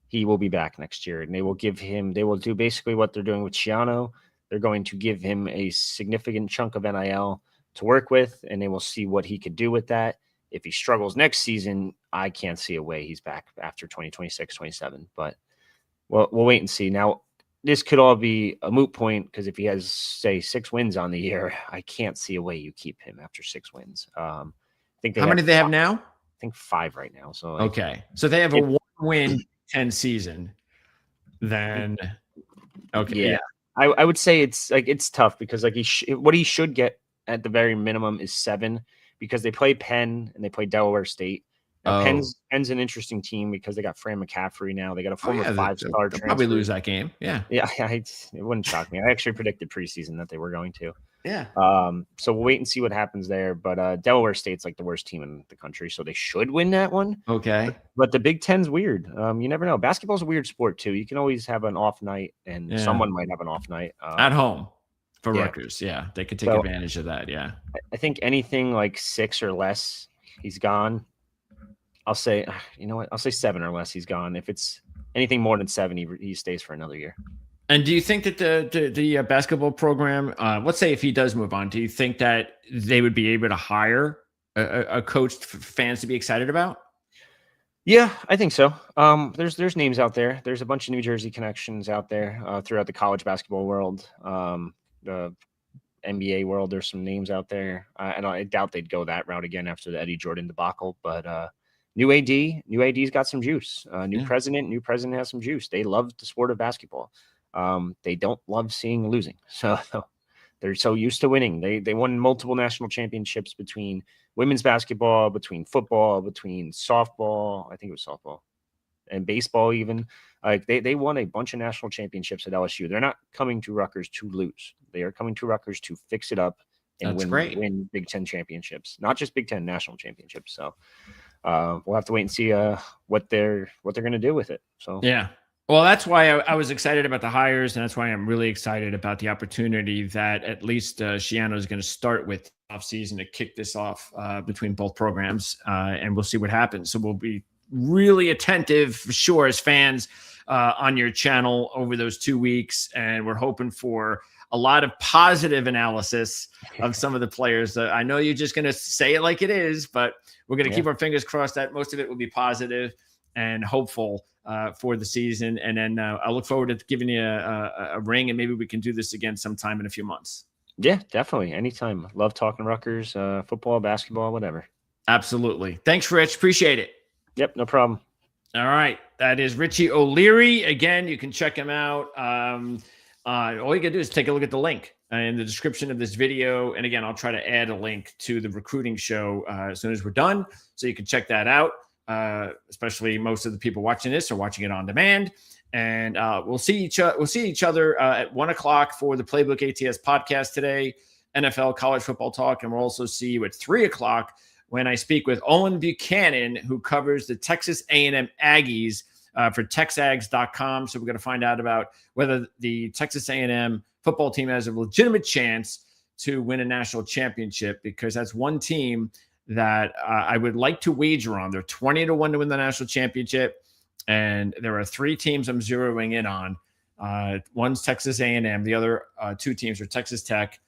he will be back next year, and they will do basically what they're doing with Shiano. They're going to give him a significant chunk of NIL to work with, and they will see what he could do with that. If he struggles next season, I can't see a way he's back after 2026, 27. But we'll wait and see. Now, this could all be a moot point because if he has, say, 6 wins on the year, I can't see a way you keep him after 6 wins. I think how many do they have now? I think 5 right now. So okay, so they have a 1-win 10 season. Then okay, yeah. I would say it's tough because like what he should get at the very minimum is 7 because they play Penn and they play Delaware State. Now, Penn's an interesting team because they got Fran McCaffrey now. They got a former 5-star they'll transfer. probably lose that game. Yeah. It wouldn't shock me. I actually predicted preseason that they were going to. Yeah. So we'll wait and see what happens there. But Delaware State's like the worst team in the country, so they should win that one. Okay. But the Big Ten's weird. You never know. Basketball's a weird sport too. You can always have an off night, and someone might have an off night at home for Rutgers. Yeah, they could take advantage of that. Yeah. I think anything like 6 or less, he's gone. I'll say, you know what? I'll say 7 or less, he's gone. If it's anything more than 7, he stays for another year. And do you think that the basketball program, let's say if he does move on, do you think that they would be able to hire a coach for fans to be excited about? Yeah, I think so. There's names out there. There's a bunch of New Jersey connections out there throughout the college basketball world, the NBA world. There's some names out there, and I doubt they'd go that route again after the Eddie Jordan debacle. But new AD's got some juice. New president has some juice. They love the sport of basketball. They don't love seeing losing, so they're so used to winning. They won multiple national championships between women's basketball, between football, between softball. I think it was softball and baseball even. Like they won a bunch of national championships at LSU. They're not coming to Rutgers to lose. They are coming to Rutgers to fix it up and win Big Ten championships, not just Big Ten national championships. So we'll have to wait and see what they're going to do with it. So yeah. Well, that's why I was excited about the hires, and that's why I'm really excited about the opportunity that at least Shiano is going to start with offseason to kick this off between both programs, and we'll see what happens. So we'll be really attentive, for sure, as fans on your channel over those 2 weeks, and we're hoping for a lot of positive analysis of some of the players. I know you're just going to say it like it is, but we're going to keep our fingers crossed that most of it will be positive and hopeful for the season. And then I look forward to giving you a ring, and maybe we can do this again sometime in a few months. Yeah, definitely. Anytime. Love talking Rutgers, football, basketball, whatever. Absolutely. Thanks, Rich. Appreciate it. Yep, no problem. All right. That is Richie O'Leary. Again, you can check him out. All you got to do is take a look at the link in the description of this video. And again, I'll try to add a link to the recruiting show as soon as we're done, so you can check that out. Especially most of the people watching this are watching it on demand. And we'll see each other at 1:00 for the Playbook ATS podcast today, NFL college football talk. And we'll also see you at 3:00 when I speak with Owen Buchanan, who covers the Texas A&M Aggies for texags.com. So we're going to find out about whether the Texas A&M football team has a legitimate chance to win a national championship, because that's one team that I would like to wager on. They're 20-1 to win the national championship. And there are 3 teams I'm zeroing in on. One's Texas A&M. The other 2 teams are Texas Tech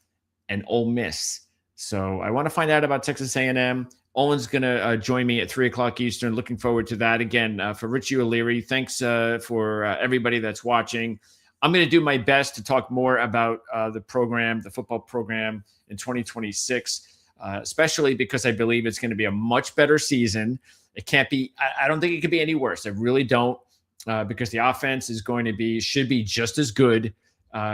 and Ole Miss. So I want to find out about Texas A&M. Owen's going to join me at 3:00 Eastern. Looking forward to that. Again, for Richie O'Leary, thanks for everybody that's watching. I'm going to do my best to talk more about the program, the football program in 2026. Especially because I believe it's going to be a much better season. It can't be, I don't think it could be any worse. I really don't, because the offense should be just as good.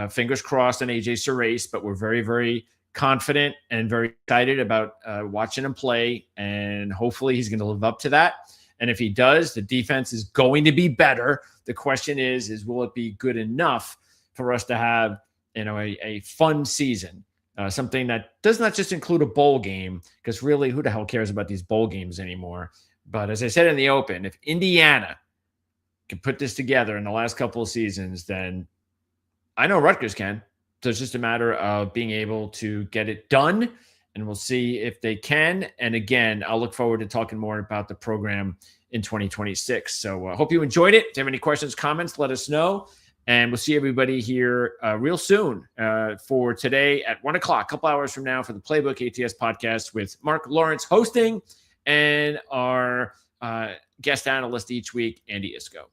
Fingers crossed on AJ Surace, but we're very, very confident and very excited about watching him play. And hopefully he's going to live up to that. And if he does, the defense is going to be better. The question is will it be good enough for us to have, a fun season? something that does not just include a bowl game, because really, who the hell cares about these bowl games anymore? But as I said in the open, if Indiana can put this together in the last couple of seasons, then I know Rutgers can. So it's just a matter of being able to get it done, and we'll see if they can. And again, I'll look forward to talking more about the program in 2026. So I hope you enjoyed it. If you have any questions, comments, let us know. And we'll see everybody here real soon for today at 1 o'clock, a couple hours from now, for the Playbook ATS podcast with Mark Lawrence hosting and our guest analyst each week, Andy Iskoe.